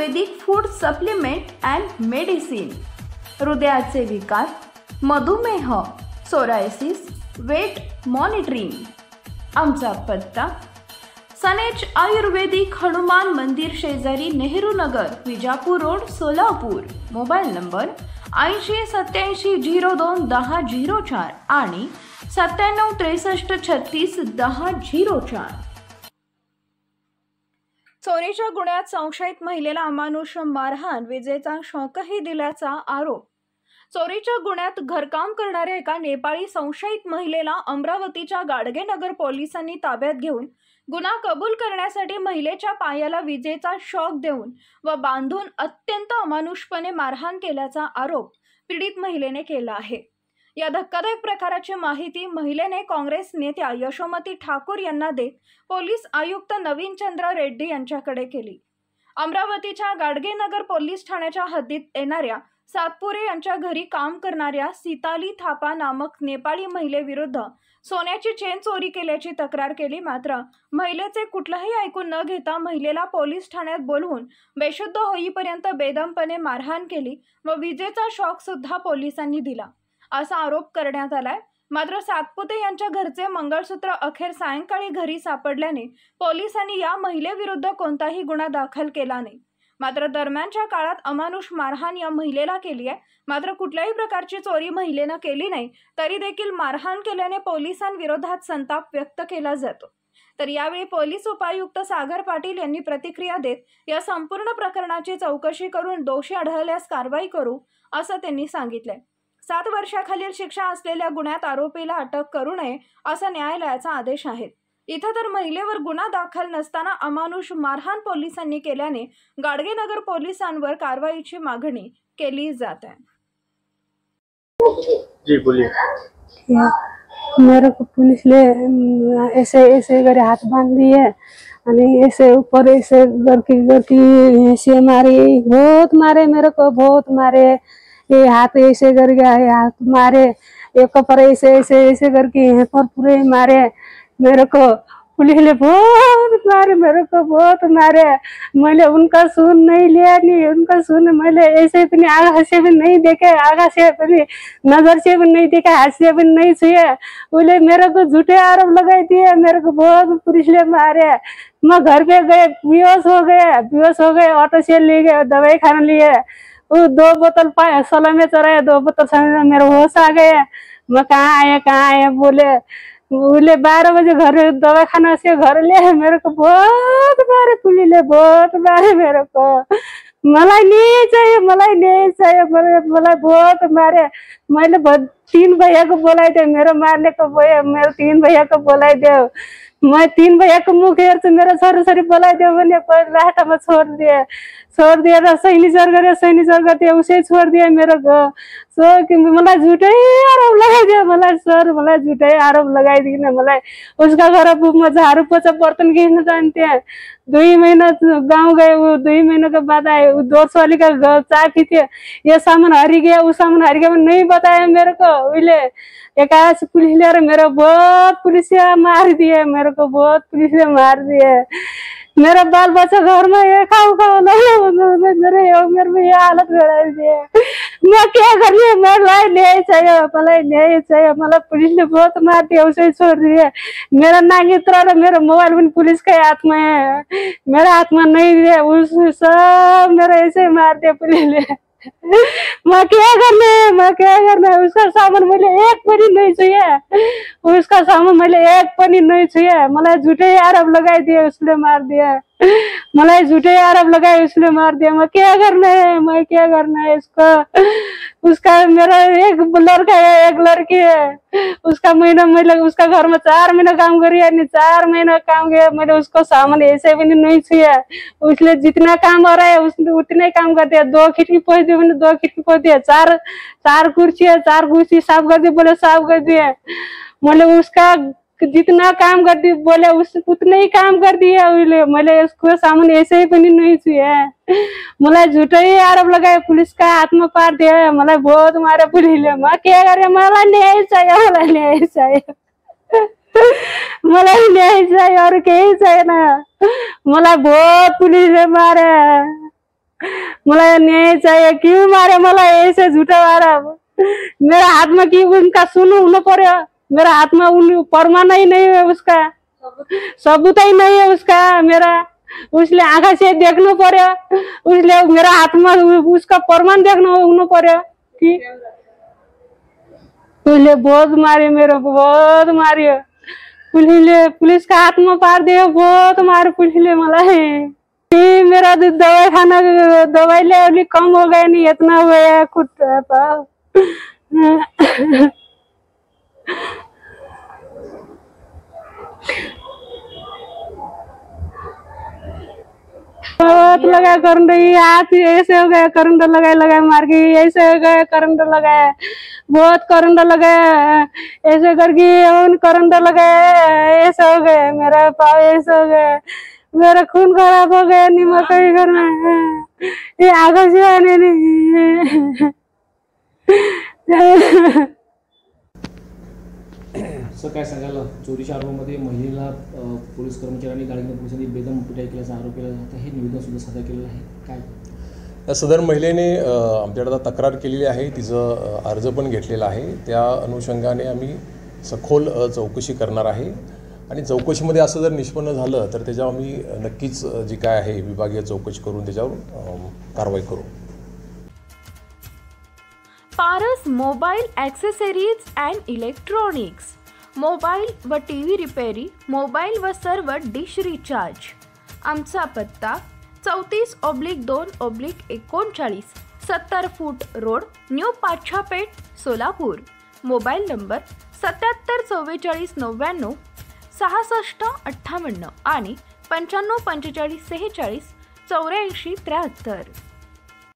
Ayurvedic food supplement and medicine, हृदयाचे विकार, मधुमेह, सोरायसिस, वेट मॉनिटरिंग। आमचा पत्ता सनेज आयुर्वेदिक हनुमान मंदिर शेजारी Nehru Nagar, Vijapur road, Solapur. Mobile number 8087021004 आणि 9763361004। चोरीच्या गुन्ह्यात संशयित महिलेला अमानुष मारहाण, विजेचा शॉकही दिल्याचा आरोप। चोरीच्या गुन्ह्यात घरकाम करणाऱ्या एका नेपाळी संशयित महिलेला अमरावतीच्या गाडगेनगर पोलिसांनी ताब्यात घेऊन गुन्हा कबूल करण्यासाठी महिलेच्या पायाला विजेचा शॉक देऊन व बांधून अत्यंत अमानुषपणे मारहाण केल्याचा आरोप पीडित महिलेने केला आहे। या धक्कादायक प्रकाराची माहिती महिलेने काँग्रेस नेत्या यशोमती ठाकूर यांना देत पोलीस आयुक्त नवीन चंद्र रेड्डी यांच्याकडे केली। अमरावतीच्या गाडगेनगर पोलीस ठाण्याच्या हद्दीत येणाऱ्या सातपुरे यांच्या घरी काम करणाऱ्या सीताली थापा नामक नेपाळी महिलेविरुद्ध सोन्याची चेन चोरी केल्याची तक्रार केली। मात्र महिलेचे कुठलंही ऐकून न घेता महिलेला पोलीस ठाण्यात बोलवून बेशुद्ध होईपर्यंत बेदमपणे मारहाण केली व विजेचा शॉक सुद्धा पोलिसांनी दिला असा आरोप करण्यात आलाय। मात्र सातपुते यांच्या घरचे मंगळसूत्र अखेर सायंकाळी घरी सापडल्याने पोलिसांनी या महिलेविरुद्ध कोणताही गुन्हा दाखल केला नाही। मात्र दरम्यानच्या काळात अमानुष मारहाण या महिलेला केली आहे। मात्र कुठल्याही प्रकारची चोरी महिलेनं केली नाही, तरी देखील मारहाण केल्याने पोलिसांविरोधात संताप व्यक्त केला जातो। तर यावेळी पोलीस उपायुक्त सागर पाटील यांनी प्रतिक्रिया देत या संपूर्ण प्रकरणाची चौकशी करून दोषी आढळल्यास कारवाई करू असं त्यांनी सांगितलंय। 7 वर्षाखालील शिक्षा असलेल्या गुन्ह्यात आरोपीला अटक करू नये असा न्यायालयाचा आदेश आहे। इथं तर महिलेवर गुन्हा दाखल नसताना अमानुष मारहाण पोलिसांनी केल्याने गाडगेनगर पोलिसांवर कारवाईची मागणी केली जात है। जी बोलिए। मेरे को पुलिस ले ऐसे करे हाथ बांध दिए आणि ऐसे ऊपर ऐसे करके ऐसे मारे, बहुत मारे, मेरे को बहुत मारे। ये हाथ ऐसे करके हाथ मारे, एक पर ऐसे करके यहाँ पर पूरे मारे। मेरे को पुलिस ने बहुत मारे, मेरे को बहुत मारे। मैंने उनका सुन नहीं लिया, नहीं उनका सुन मैंने ऐसे भी आगा से भी नहीं देखे, आगा से भी नजर से भी नहीं देखा, हाथ से भी नहीं छुए। बोले मेरे को झूठे आरोप लगाई दिए, मेरे को बहुत पुलिस ने मारे। मैं घर पे गए, बेहोश हो गए, ऑटो से ले गए, दवाई खाने लिए। वो 2 बोतल सोलह में चढ़ाए, 2 बोतल मेरे होश आ गए। मैं कहाँ आया बोले 12 बजे घर दवा खाना से घर ले। मेरे को बहुत मारे पुलिस ने, बहुत मारे मेरे को। मलाई नहीं चाहिए, मलाई बहुत मारे। मैंने 3 भैया को बोला दे मेरे मारने को, मेरे 3 भैया को बोला दे। मैं 3 भैया को मुँह घेर से मेरा सर बोला दे, मैंने लास्ट में छोड़ दिया सैनी सरकार उसे छोड़ दिया मेरे को। मला झूठे आरोप लगाई दिया, मला झूठे आरोप लगाई दी ना। मला उसका घर झाड़ू पोछा बर्तन घिसना जानते हैं। 2 महीना गाँव गए, वो 2 महीनों के बाद आए। 200 वाली का चाय पीते, ये सामान हरी गया, वो सामान हरी गया, नहीं बताया मेरे को। बोले एक पुलिस ले मेरे बहुत पुलिस मार दिए, मेरे को बहुत पुलिस मार दिए। मेरा बाल बच्चा घर में ये खाओ मेरे में ये हालत बढ़ा दिए। मैं क्या करिए, मैं नहीं चाहिए, मला पुलिस ने बहुत मार दिया, उसे छोड़ दिए। मेरा नागी तरह मेरा मोबाइल भी पुलिस के हाथ में है, मेरा हाथ में नहीं दिया, उस सब मेरा ऐसे मार दिया पुलिस ने। मैं क्या करना है, उसका सामान मैंने एक पनी नहीं छुए, उसका सामान मैंने एक पनी नहीं छुए। मला झूठे आरोप लगाई दिए, उसने मार दिया। मला झूठे आरोप लगाए, उसने मार दिया। मैं क्या करना है इसको। उसका मेरा एक लड़का है, एक लड़की है। उसका उसका घर में 4 महीना काम करी है, 4 महीना काम किया। मैंने उसको सामान ऐसे भी नहीं छुआ। उसने जितना काम हो रहा है उसने उतना ही काम कर दिया। 2 खिड़की पोछ दी, मैंने 2 खिड़की पोछ दिया। 4 कुर्सी है, 4 कुर्सी साफ कर दी, बोले साफ कर दिए। मैंने उसका जितना काम कर दी बोले उतने ही काम कर दिया। मैंने उसको सामान ऐसे ही बनी नहीं छुए। मला झूठा ही आरोप लगाए, पुलिस का हाथ में पार दिया। मला बहुत मारे पुलिस ने। मैं क्या करे, मला न्याय चाहिए और क्या चाहिए ना। मला बहुत पुलिस ने मारे, मला न्याय चाहिए, क्यों मारे मला ऐसे झूठा मारा। मेरा हाथ में की उनका सुनू न पड़े, मेरा हाथ में उन प्रमाण ही नहीं है, उसका सबूत ही नहीं है उसका मेरा, उसले आंखा से देखना पड़े, उसले मेरा हाथ में उसका प्रमाण देखना पड़े कि उसले बहुत मारे, मेरे को बहुत मारी, पुलिस का हाथ में पार दे, बहुत मारे पुलिस ले मला है। मेरा दवाई खाना दवाई ले कम हो गया, नहीं इतना हुआ है खुद बहुत लगा करंट, हाथ ऐसे हो गया, करंट लगा मार के ऐसे हो गया, करंट लगाया, बहुत करंट लगाया, ऐसे करके करंट लगाया, ऐसा हो गया, मेरा पाँव ऐसा हो गया, मेरा खून खराब हो गया, नीमक ही करना ये आगे से आने नहीं। सर काय सांगाल, चोरीच्या आरोपामध्ये महिलेला पोलीस कर्मचाऱ्यांनी गाडीने पोलिसांनी बेदम पिटाई केल्याचा आरोप केला जातो, हे निवेदन सुद्धा सादर केलेलं आहे, काय सदर महिलेने आमच्याकडे तक्रार केलेली आहे, तिचं अर्ज पण घेतलेला आहे, त्या अनुषंगाने आम्ही सखोल चौकशी करणार आहे आणि चौकशीमध्ये असं जर निष्पन्न झालं तर त्याच्यावर आम्ही नक्कीच जी काय आहे विभागीय चौकशी करून त्याच्यावर कारवाई करू। Paras mobile accessories and electronics, mobile व टीव्ही रिपेरी, मोबाईल व सर्व डिश रिचार्ज। आमचा पत्ता 34/2/39 70 फूट road, new Pachhapeth, Solapur. Mobile number 77 44 99 66 58 आणि 95 45 46 84 73।